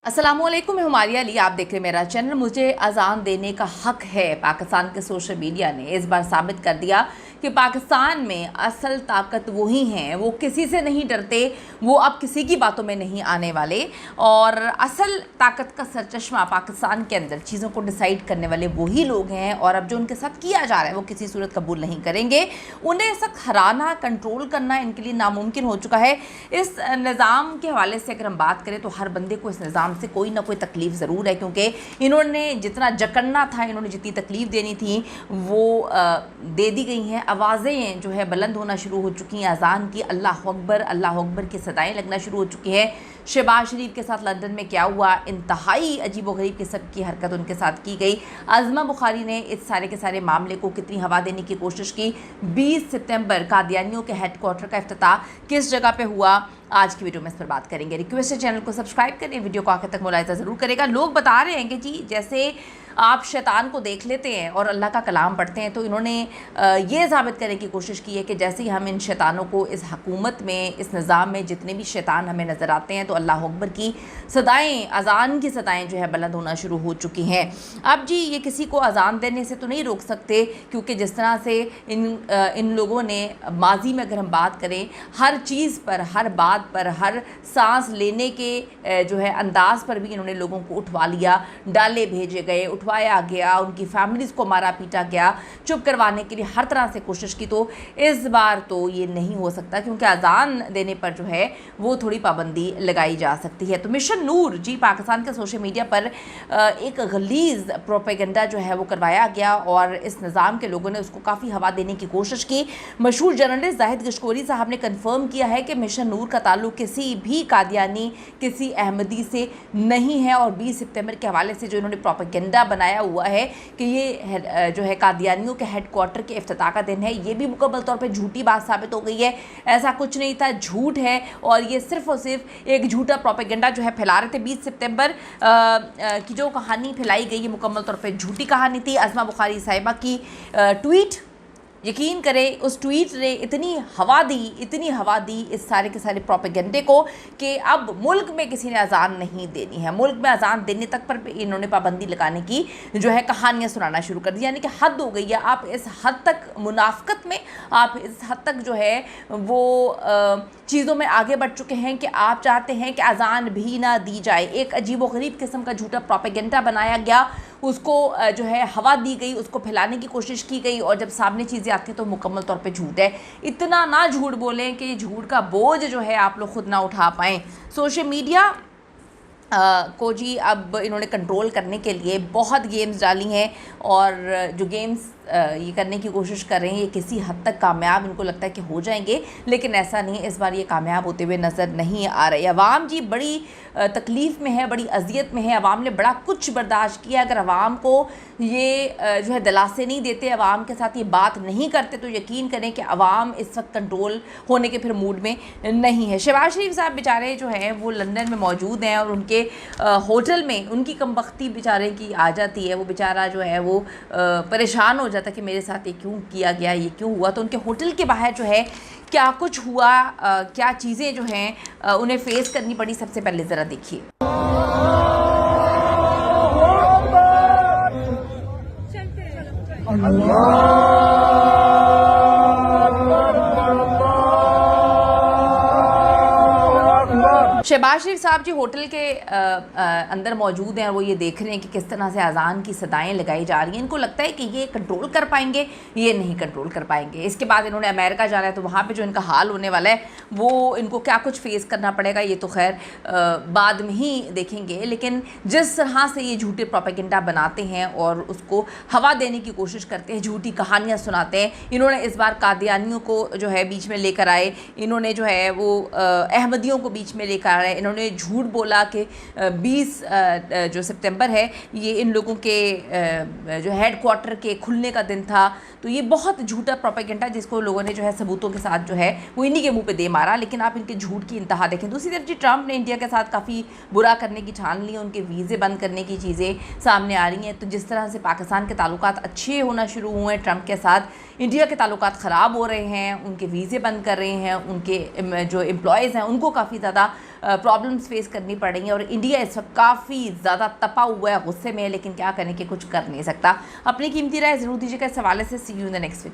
अस्सलामुअलैकुम, मैं हुमारिया अली, आप देख रहे हैं मेरा चैनल। मुझे अजान देने का हक है। पाकिस्तान के सोशल मीडिया ने इस बार साबित कर दिया कि पाकिस्तान में असल ताकत वही हैं, वो किसी से नहीं डरते, वो अब किसी की बातों में नहीं आने वाले। और असल ताकत का सरचश्मा पाकिस्तान के अंदर चीज़ों को डिसाइड करने वाले वही लोग हैं। और अब जो उनके साथ किया जा रहा है वो किसी सूरत कबूल नहीं करेंगे। उन्हें सख्त हराना, कंट्रोल करना इनके लिए नामुमकिन हो चुका है। इस निज़ाम के हवाले से अगर हम बात करें तो हर बंदे को इस निज़ाम से कोई ना कोई तकलीफ़ ज़रूर है, क्योंकि इन्होंने जितना जकड़ना था, इन्होंने जितनी तकलीफ़ देनी थी वो दे दी गई हैं। आवाज़ें जो है बुलंद होना शुरू हो चुकी हैं। अजान की अल्लाह अकबर की सदाएं लगना शुरू हो चुकी हैं। शहबाज शरीफ के साथ लंदन में क्या हुआ, इंतहाई अजीब व गरीब किस्म की हरकत उनके साथ की गई। आज़मा बुखारी ने इस सारे के सारे मामले को कितनी हवा देने की कोशिश की। 20 सितंबर कादियानियों के हेडक्वार्टर का इफ्तिताह किस जगह पे हुआ, आज की वीडियो में इस पर बात करेंगे। रिक्वेस्ट है चैनल को सब्सक्राइब करें, वीडियो को आखिर तक मुलाहिज़ा ज़रूर करेगा। लोग बता रहे हैं कि जी जैसे आप शैतान को देख लेते हैं और अल्लाह का कलाम पढ़ते हैं, तो इन्होंने ये साबित करने की कोशिश की है कि जैसे ही हम इन शैतानों को इस हुकूमत में, इस निज़ाम में जितने भी शैतान हमें नज़र आते हैं, तो अल्लाह अकबर की सदाएँ, अजान की सदाएँ जो है बुलंद होना शुरू हो चुकी हैं। अब जी ये किसी को अजान देने से तो नहीं रोक सकते, क्योंकि जिस तरह से इन लोगों ने माजी में अगर हम बात करें, हर चीज़ पर, हर बात पर, हर सांस लेने के जो है अंदाज पर भी इन्होंने लोगों को उठवा लिया, डाले भेजे गए, उठवाया गया, उनकी फैमिलीज़ को मारा पीटा गया, चुप करवाने के लिए हर तरह से कोशिश की। तो इस बार तो ये नहीं हो सकता, क्योंकि अजान देने पर जो है वो थोड़ी पाबंदी लगाई जा सकती है। तो मिशन नूर जी, पाकिस्तान के सोशल मीडिया पर एक गलीज़ प्रोपेगेंडा जो है वो करवाया गया और इस निज़ाम के लोगों ने उसको काफ़ी हवा देने की कोशिश की। मशहूर जर्नलिस्ट जाहिद गशकोरी साहब ने कन्फर्म किया है कि मिशन नूर का ताल्लुक किसी भी कादियानी, किसी अहमदी से नहीं है। और 20 सितंबर के हवाले से जो इन्होंने प्रोपेगेंडा बनाया हुआ है कि ये जो है कादियानियों के हेडक्वार्टर के इफ्तिताह का दिन है, ये भी मुकम्मल तौर पे झूठी बात साबित हो गई है। ऐसा कुछ नहीं था, झूठ है। और ये सिर्फ़ और सिर्फ एक झूठा प्रोपेगेंडा जो है फैला रहे थे। 20 सितंबर की जो कहानी फैलाई गई है मुकम्मल तौर पे झूठी कहानी थी। आज़मा बुखारी साहिबा की ट्वीट, यकीन करें उस ट्वीट ने इतनी हवा दी इस सारे के सारे प्रोपेगेंडे को कि अब मुल्क में किसी ने अजान नहीं देनी है। मुल्क में अजान देने तक पर इन्होंने पाबंदी लगाने की जो है कहानियाँ सुनाना शुरू कर दी। यानी कि हद हो गई है। आप इस हद तक मुनाफकत में, आप इस हद तक जो है वो चीज़ों में आगे बढ़ चुके हैं कि आप चाहते हैं कि अजान भी ना दी जाए। एक अजीब व गरीब किस्म का झूठा प्रोपेगेंडा बनाया गया, उसको जो है हवा दी गई, उसको फैलाने की कोशिश की गई, और जब सामने चीज़ें आती हैं तो मुकम्मल तौर पे झूठ है। इतना ना झूठ बोलें कि झूठ का बोझ जो है आप लोग खुद ना उठा पाएँ। सोशल मीडिया को जी अब इन्होंने कंट्रोल करने के लिए बहुत गेम्स डाली हैं, और जो गेम्स ये करने की कोशिश कर रहे हैं ये किसी हद तक कामयाब इनको लगता है कि हो जाएंगे, लेकिन ऐसा नहीं है। इस बार ये कामयाब होते हुए नज़र नहीं आ रही। अवाम जी बड़ी तकलीफ़ में है, बड़ी अजियत में है। अवाम ने बड़ा कुछ बर्दाश्त किया। अगर अवाम को ये जो है दिलासे नहीं देते, अवाम के साथ ये बात नहीं करते, तो यकीन करें कि अवाम इस वक्त कंट्रोल होने के फिर मूड में नहीं है। शहबाज शरीफ साहब बेचारे जो हैं वो लंदन में मौजूद हैं, और उनके होटल में उनकी कमबख्ती बेचारे की आ जाती है। वो बेचारा जो है वो परेशान हो जाता कि मेरे साथ ये क्यों किया गया, ये क्यों हुआ। तो उनके होटल के बाहर जो है क्या कुछ हुआ, क्या चीज़ें जो हैं उन्हें फेस करनी पड़ी, सबसे पहले ज़रा देखिए। शहबाज शरीफ साहब जी होटल के अंदर मौजूद हैं, और वो ये देख रहे हैं कि किस तरह से अजान की सदाएं लगाई जा रही हैं। इनको लगता है कि ये कंट्रोल कर पाएंगे, ये नहीं कंट्रोल कर पाएंगे। इसके बाद इन्होंने अमेरिका जाना है, तो वहाँ पे जो इनका हाल होने वाला है वो इनको क्या कुछ फेस करना पड़ेगा ये तो खैर बाद में ही देखेंगे। लेकिन जिस तरह से ये झूठे प्रोपेगेंडा बनाते हैं और उसको हवा देने की कोशिश करते हैं, झूठी कहानियाँ सुनाते हैं। इन्होंने इस बार कादियानियों को जो है बीच में लेकर आए, इन्होंने जो है वो अहमदियों को बीच में लेकर आए। इन्होंने झूठ बोला कि 20 जो सितंबर है ये इन लोगों के जो हेडक्वार्टर के खुलने का दिन था। तो ये बहुत झूठा प्रोपेगेंडा जिसको लोगों ने जो है सबूतों के साथ जो है वो इन्हीं के मुंह पे दे मारा। लेकिन आप इनके झूठ की इंतहा देखें। दूसरी तरफ जी ट्रंप ने इंडिया के साथ काफ़ी बुरा करने की ठान ली, उनके वीज़े बंद करने की चीज़ें सामने आ रही हैं। तो जिस तरह से पाकिस्तान के ताल्लुकात अच्छे होना शुरू हुए हैं ट्रंप के साथ, इंडिया के ताल्लुकात ख़राब हो रहे हैं, उनके वीज़े बंद कर रहे हैं, उनके जो एम्प्लॉयज़ हैं उनको काफ़ी ज़्यादा प्रॉब्लम्स फेस करनी पड़ रही हैं और इंडिया इस वक्त काफ़ी ज़्यादा तपा हुआ है, गुस्से में है, लेकिन क्या करने के कुछ कर नहीं सकता। अपनी कीमती राय ज़रूर दीजिएगा इस हवाले से। See you in the next video.